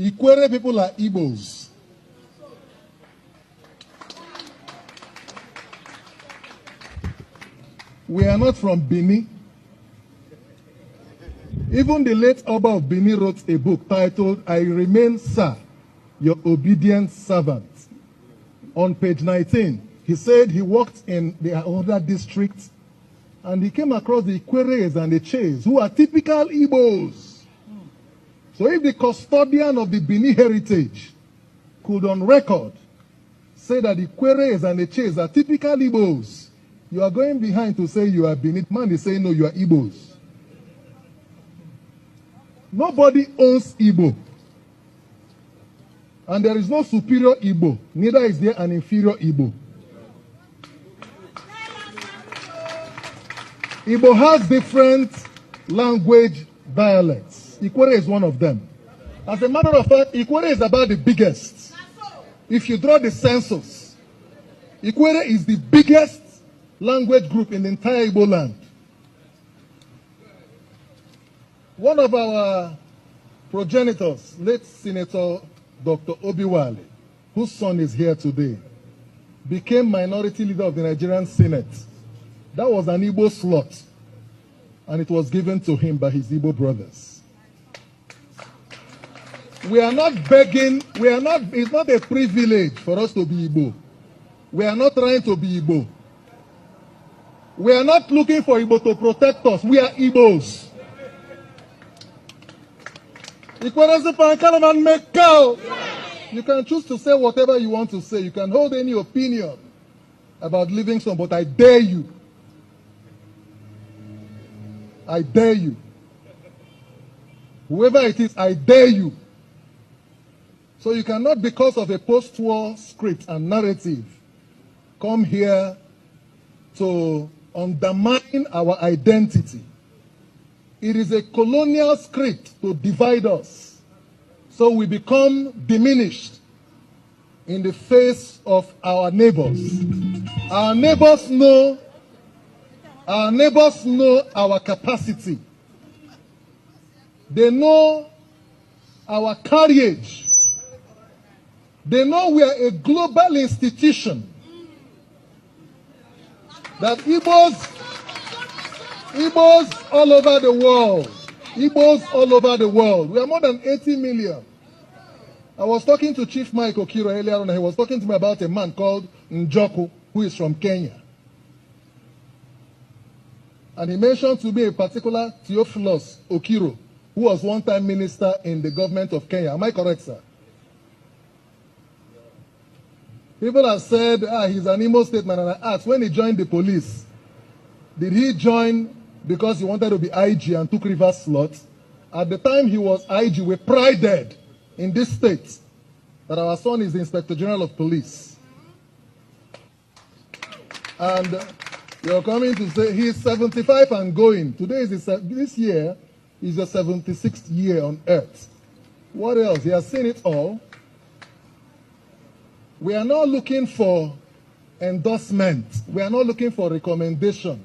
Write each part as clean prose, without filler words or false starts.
Ikwere people are Igbos. We are not from Benin. Even the late Oba of Benin wrote a book titled, I Remain, Sir, Your Obedient Servant. On page 19, he said he worked in the other districts and he came across the Ikweres and the Ches, who are typical Igbos. So if the custodian of the Benin heritage could on record say that the Ikweres and the Ches are typical Igbos, you are going behind to say you are Benin. Man is saying, no, you are Igbos. Nobody owns Igbo. And there is no superior Igbo. Neither is there an inferior Igbo. Igbo has different language dialects. Ikwere is one of them. As a matter of fact, Ikwere is about the biggest. If you draw the census, Ikwere is the biggest language group in the entire Igbo land. One of our progenitors, late Senator Dr. Obiwale, whose son is here today, became minority leader of the Nigerian Senate. That was an Igbo slot, and it was given to him by his Igbo brothers. We are not begging, it's not a privilege for us to be Igbo. We are not trying to be Igbo. We are not looking for Igbo to protect us. We are Igbos. You can choose to say whatever you want to say. You can hold any opinion about Livingstone, but I dare you. I dare you. Whoever it is, I dare you. So you cannot, because of a post-war script and narrative, come here to undermine our identity. It is a colonial script to divide us, so we become diminished in the face of our neighbors. Our neighbors know our capacity. They know our courage. They know we are a global institution. That Igbos all over the world. Igbos all over the world. We are more than 80 million. I was talking to Chief Mike Okiro earlier on, and he was talking to me about a man called Njoku, who is from Kenya. And he mentioned to me a particular Theophilus Okiro, who was one-time minister in the government of Kenya. Am I correct, sir? People have said, he's an Imo State man, and I asked, when he joined the police, did he join because he wanted to be IG and took reverse slots? At the time he was IG, we prided in this state that our son is the Inspector General of Police. And you're coming to say he's 75 and going. Today is this year is the 76th year on earth. What else? He has seen it all. We are not looking for endorsement. We are not looking for recommendation.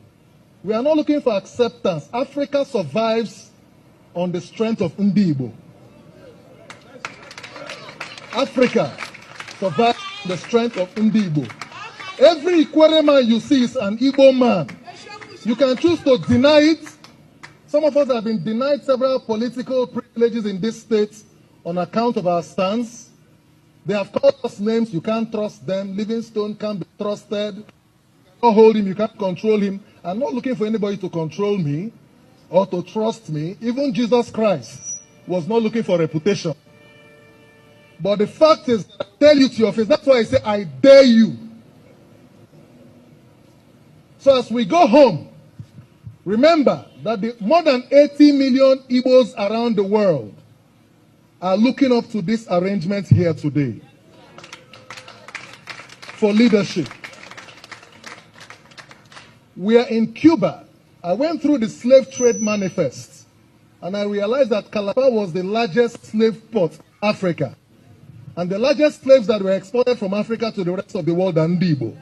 We are not looking for acceptance. Africa survives on the strength of Ndibo. Africa survives on the strength of Ndibo. Every Ikwere man you see is an Igbo man. You can choose to deny it. Some of us have been denied several political privileges in this state on account of our stance. They have called us names. You can't trust them. Livingstone can't be trusted. You can't hold him. You can't control him. I'm not looking for anybody to control me or to trust me. Even Jesus Christ was not looking for reputation. But the fact is, I tell you to your face, that's why I say, I dare you. So as we go home, remember that the more than 80 million Igbos around the world are looking up to this arrangement here today for leadership. We are in Cuba. I went through the slave trade manifest, and I realized that Calabar was the largest slave port in Africa. And the largest slaves that were exported from Africa to the rest of the world are Ndibo.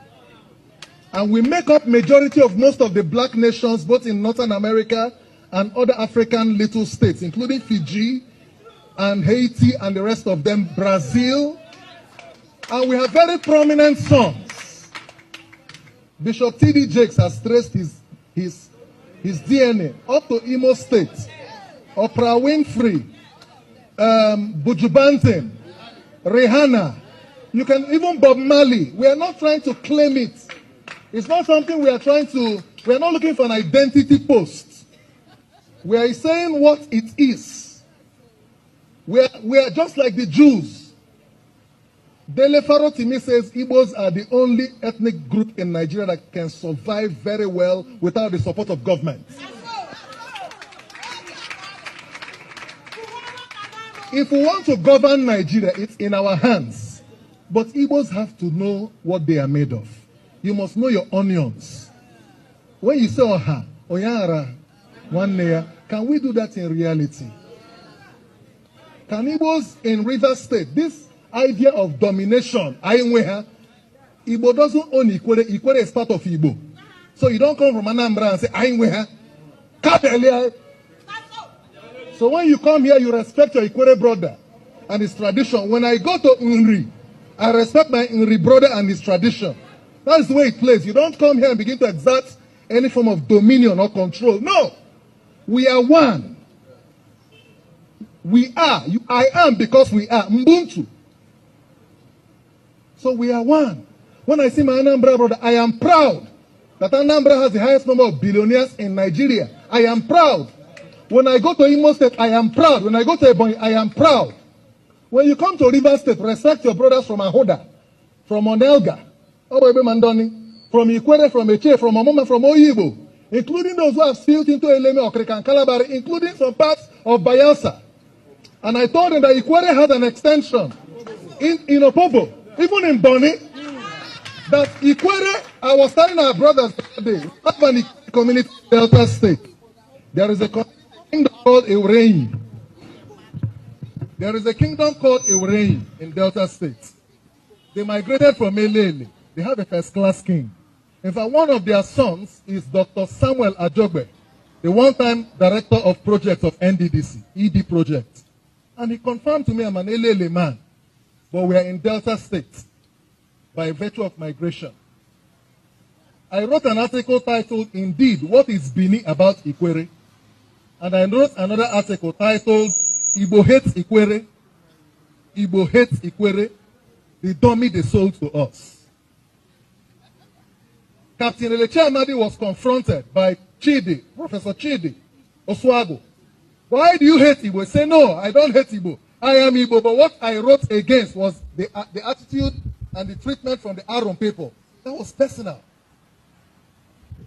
And we make up majority of most of the black nations, both in Northern America and other African little states, including Fiji, and Haiti and the rest of them, Brazil. And we have very prominent sons. Bishop T.D. Jakes has traced his DNA up to Imo State. Oprah Winfrey, Buju Banton, Rihanna. You can even Bob Marley. We are not trying to claim it. It's not something we are not looking for an identity post. We are saying what it is. We are just like the Jews. Dele Farotimi says Igbos are the only ethnic group in Nigeria that can survive very well without the support of government. If we want to govern Nigeria, it's in our hands. But Igbos have to know what they are made of. You must know your onions. When you say Oha, Oyara, Wanneya, can we do that in reality? Can Igbos in River State, this idea of domination, Igbo doesn't own Ikwere. Ikwere is part of Igbo. So you don't come from Anambra and say, Ainweha. So when you come here, you respect your Ikwere brother and his tradition. When I go to Nri, I respect my Nri brother and his tradition. That's the way it plays. You don't come here and begin to exert any form of dominion or control. No. We are one. We are. I am because we are. Mbuntu. So we are one. When I see my Anambra brother, I am proud that Anambra has the highest number of billionaires in Nigeria. I am proud. When I go to Imo State, I am proud. When I go to Ebonyi, I am proud. When you come to River State, respect your brothers from Ahoda, from Onelga, from Ikwere, from Eche, from Omoma, from Oyibo, including those who have spilled into Eleme, Okrekan, Kalabari, including some parts of Bayelsa. And I told them that Ikwere had an extension in Opobo, even in Boni, that Ikwere, I was telling our brothers today, we have an community in Delta State. There is a kingdom called Ikwere. There is a kingdom called Ikwere in Delta State. They migrated from Elele. They have a first-class king. In fact, one of their sons is Dr. Samuel Ajogbe, the one-time director of projects of NDDC, ED project. And he confirmed to me I'm an Elele man, but we are in Delta State by virtue of migration. I wrote an article titled, Indeed, What is Bini About Ikwere? And I wrote another article titled, Igbo Hates Ikwere. Igbo Hates Ikwere. The dummy they sold to us. Captain Eleche Amadi was confronted by Chidi, Professor Chidi Oswago. Why do you hate Igbo? He said, no, I don't hate Igbo. I am Igbo, but what I wrote against was the attitude and the treatment from the Aron people. That was personal.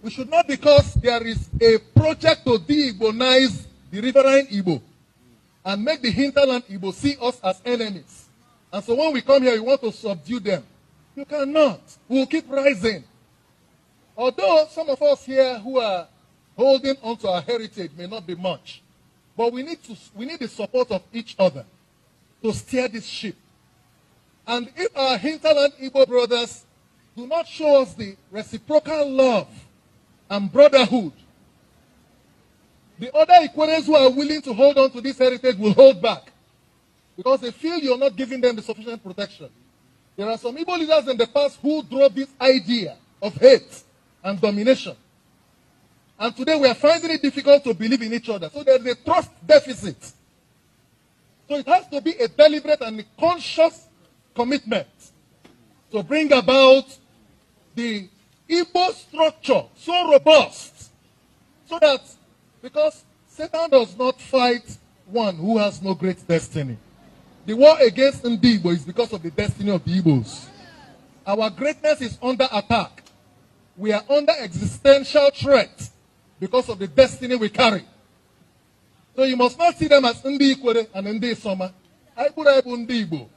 We should not, because there is a project to de-Igbonize the riverine Igbo and make the hinterland Igbo see us as enemies. And so when we come here, we want to subdue them. You cannot. We will keep rising. Although some of us here who are holding on to our heritage may not be much, but we need the support of each other to steer this ship. And if our hinterland Igbo brothers do not show us the reciprocal love and brotherhood, the other Ikweres who are willing to hold on to this heritage will hold back because they feel you're not giving them the sufficient protection. There are some Igbo leaders in the past who drove this idea of hate and domination. And today we are finding it difficult to believe in each other. So there is a trust deficit. So it has to be a deliberate and a conscious commitment to bring about the Igbo structure so robust so that, because Satan does not fight one who has no great destiny. The war against Igbo is because of the destiny of the Igbos. Our greatness is under attack. We are under existential threat because of the destiny we carry. So you must not see them as Ndi Ikwere and Ndi Soma. Ndi Igbo.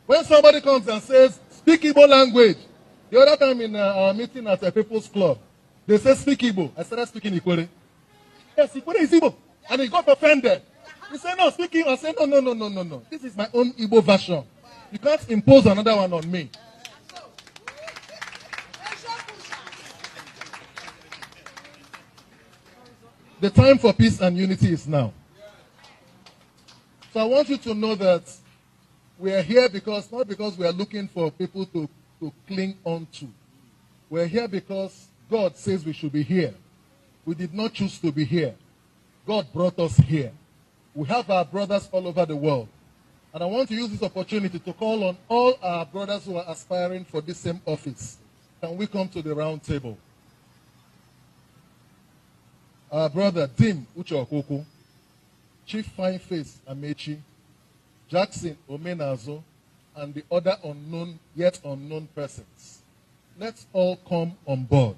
When somebody comes and says, speak Igbo language, the other time in our meeting at a People's Club, they said, speak Igbo. I started speaking Ikwere. Yes, Ikwere is Igbo. And he got offended. He said, no, speak Igbo. I said, no. This is my own Igbo version. You can't impose another one on me. The time for peace and unity is now. So I want you to know that we are here because, not because we are looking for people to cling on to. We're here because God says we should be here. We did not choose to be here. God brought us here. We have our brothers all over the world. And I want to use this opportunity to call on all our brothers who are aspiring for this same office. Can we come to the round table? Our brother Tim Uchokuku, Chief Fine Face Amechi, Jackson Omenazo, and the other unknown, yet unknown persons. Let's all come on board.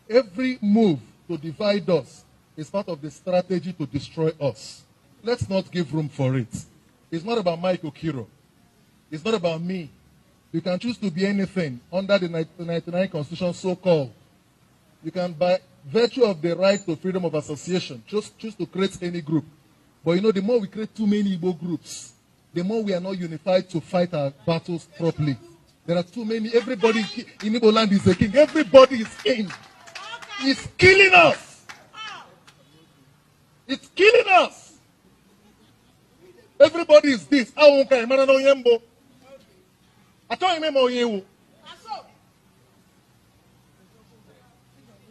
Every move to divide us is part of the strategy to destroy us. Let's not give room for it. It's not about Mike Okiro. It's not about me. You can choose to be anything under the 1999 Constitution, so-called. You can, by virtue of the right to freedom of association, choose to create any group. But you know, the more we create too many Igbo groups, the more we are not unified to fight our battles properly. There are too many. Everybody in Igbo land is a king. Everybody is king. It's killing us. It's killing us. Everybody is this.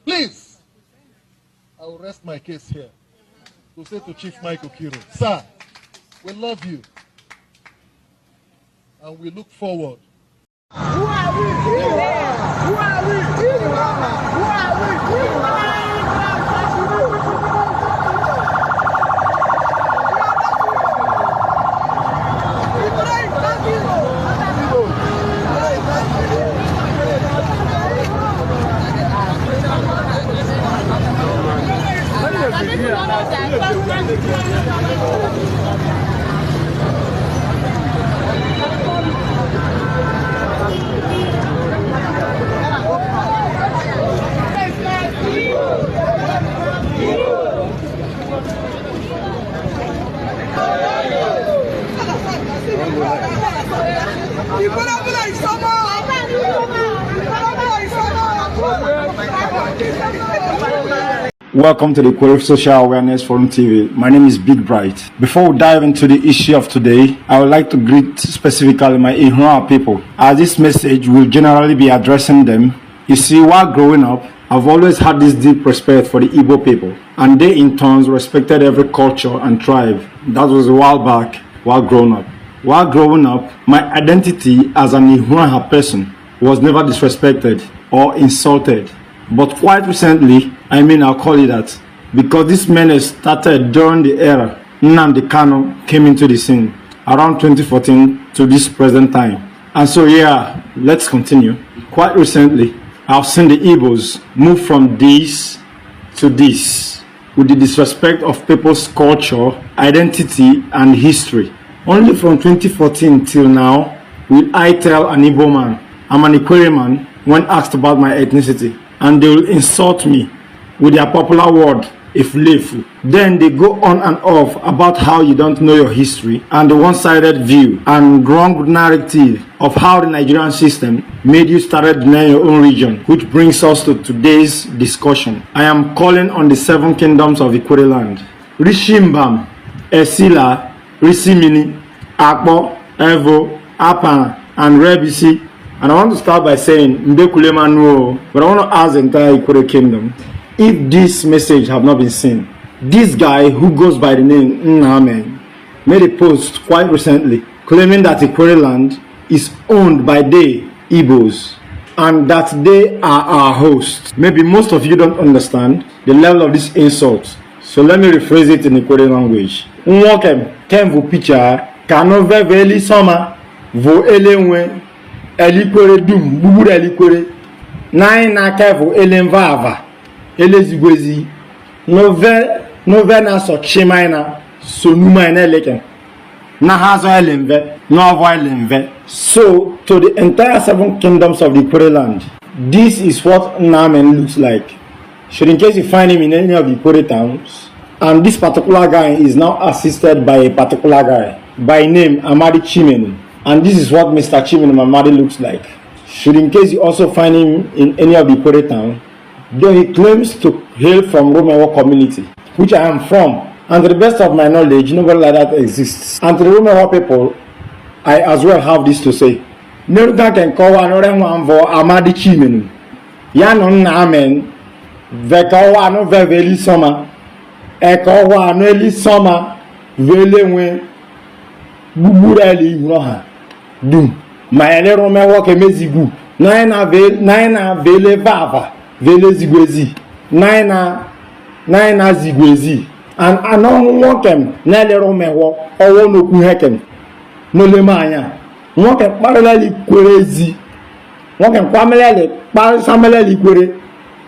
Please, I will rest my case here to say to Chief Michael Kiro, sir, we love you and we look forward. Who are we? Who are we? Who are we? Welcome to the Ikwere Social Awareness Forum TV. My name is Big Bright. Before we dive into the issue of today, I would like to greet specifically my Ihuara people, as this message will generally be addressing them. You see, while growing up, I've always had this deep respect for the Igbo people, and they in turn respected every culture and tribe. That was a while back while growing up. While growing up, my identity as an Ihuara person was never disrespected or insulted. But quite recently, I'll call it that, because this menace started during the era Nnamdi Kanu came into the scene, around 2014 to this present time. And so yeah, let's continue. Quite recently, I've seen the Igbos move from this to this, with the disrespect of people's culture, identity, and history. Only from 2014 till now will I tell an Igbo man I'm an Ikwere man when asked about my ethnicity, and they will insult me with their popular word, Iflefu. Then they go on and off about how you don't know your history and the one-sided view and wrong narrative of how the Nigerian system made you started denying your own region, which brings us to today's discussion. I am calling on the 7 kingdoms of Ikwere land: Rishimbam, Esila, Risimini, Akpo, Evo, Apana, and Rebisi. And I want to start by saying, Mbekulema no, but I want to ask the entire Ikwere kingdom, if this message have not been seen. This guy who goes by the name Nname made a post quite recently claiming that Ikwere land is owned by the Igbos and that they are our hosts. Maybe most of you don't understand the level of this insult, so let me rephrase it in Ikwere language. Nwokem ken vu picha kanove veli soma vo elenwe elikwere dum buburu elikwere nine na kevu elenvava elezigwezi nove na so chimaina sonuma na eleken na hazo elenve no avoid elenve. So to the entire 7 kingdoms of the Ikwere land, this is what Namen looks like. Should in case you find him in any of the Ikwere towns, and this particular guy is now assisted by a particular guy by name Amadi Chimeni, and this is what Mr. Chimeni Amadi looks like. Should in case you also find him in any of the Ikwere town, though he claims to hail from Romewo community, which I am from, And to the best of my knowledge, nobody like that exists. And to the Romewa people, I as well have this to say. Neruka can call another one for Amadi Chimenu. Yanon Amen. Vekawa no veli summer. Ekowa no eli summer. Vele Bubureli Roha. Dum. My Romewa kemezigu. Naina vele vava. Vele zigwezi. Naina zigwezi. And anon wokem nele Romewa owo no kuheken. No le manya. Wọ́n kẹ́ parallel Ikwere zi. Wọ́n kẹ́ pamelele samelele Ikwere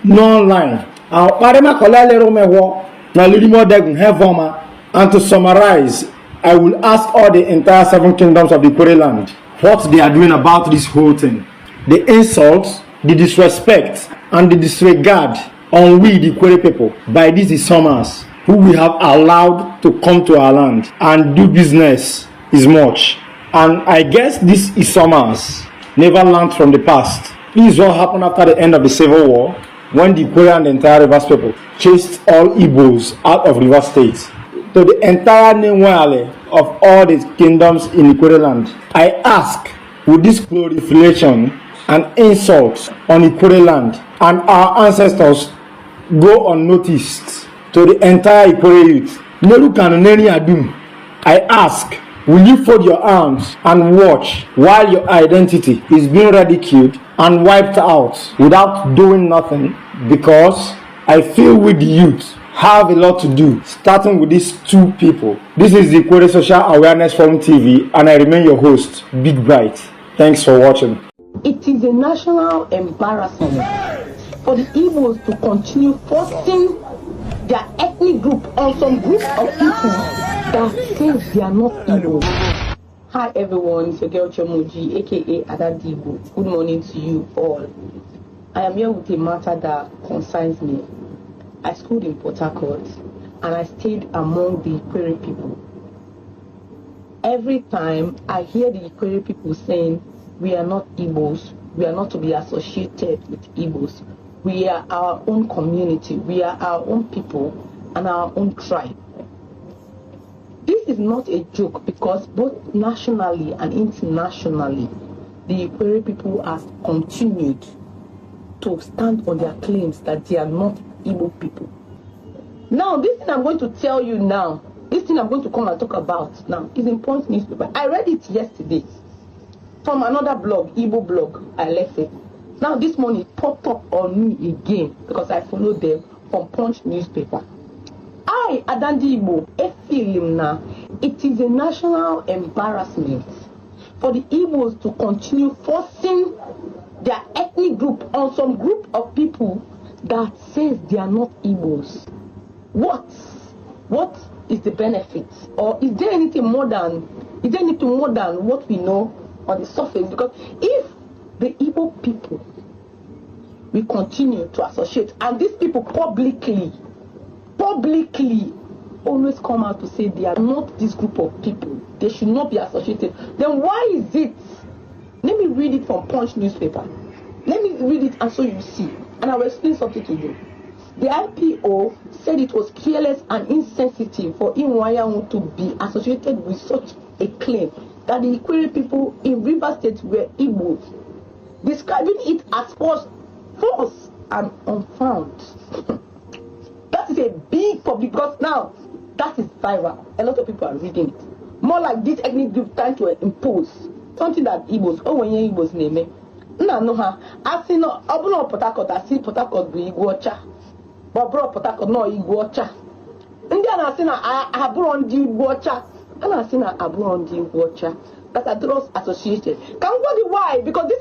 non-line. Àwọn parema kolele Romewo na lirimo degun hevoma. And to summarize, I will ask all the entire 7 kingdoms of the Ikwere land what they are doing about this whole thing. The insults, the disrespect, and the disregard on we the Ikwere people by these Isomers who we have allowed to come to our land and do business is much. And I guess this Isomers never learned from the past. This is what happened after the end of the Civil War, when the Ikwere and the entire Rivers people chased all Igbos out of Rivers State. To the entire Nwale of all the kingdoms in Ikwere land, I ask, would this glorification and insults on Ikwere land and our ancestors go unnoticed to the entire Ikwere youth? Neru Kanuneni Adum, I ask, will you fold your arms and watch while your identity is being ridiculed and wiped out without doing nothing? Because I feel we the youth have a lot to do, starting with these 2 people. This is the Ikwere Social Awareness Forum TV, and I remain your host, Big Bright. Thanks for watching. It is a national embarrassment for the Igbos to continue forcing their ethnic group on some group of people that says they are not Igbo. Hi everyone, it's your girl Chomoji, aka Adadibo. Good morning to you all. I am here with a matter that concerns me. I schooled in Port Harcourt and I stayed among the Ikwere people. Every time I hear the Ikwere people saying, we are not Igbos, we are not to be associated with Igbos, we are our own community, we are our own people and our own tribe. This is not a joke because both nationally and internationally, the Ikwere people have continued to stand on their claims that they are not Igbo people. Now, this thing I'm going to tell you now, this thing I'm going to come and talk about now is in Punch newspaper. I read it yesterday from another blog, Igbo blog. I left it. Now this morning it popped up on me again because I followed them from Punch newspaper. I, Adandi Igbo, feel now. It is a national embarrassment for the Igbos to continue forcing their ethnic group on some group of people that says they are not Igbos. What is the benefit? Or is there anything more than what we know on the surface? Because if the Igbo people we continue to associate, and these people publicly always come out to say they are not this group of people, they should not be associated, then why is it? Let me read it from Punch newspaper. Let me read it and so you see. And I will explain something to you. The IPO said it was careless and insensitive for Inwayaun to be associated with such a claim that the Ikwere people in River State were Igbos, describing it as false and unfound. That is a big public, because now that is viral. A lot of people are reading it. More like this ethnic group trying to impose something that Igbos, when you Igbos name it. No, I see no, Obuno Port Harcourt, I see Port Harcourt be Igwocha. But bro, Port Harcourt no Igwocha. Indian I see na Aburon di Igwocha. And I see na Aburon di Igwocha. That are those associated. Can we why? Because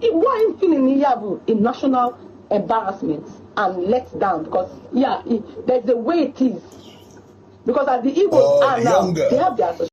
why I'm feeling Yabu in national embarrassment and let down, because there's the way it is. Because as the Igbos are now, they have their association.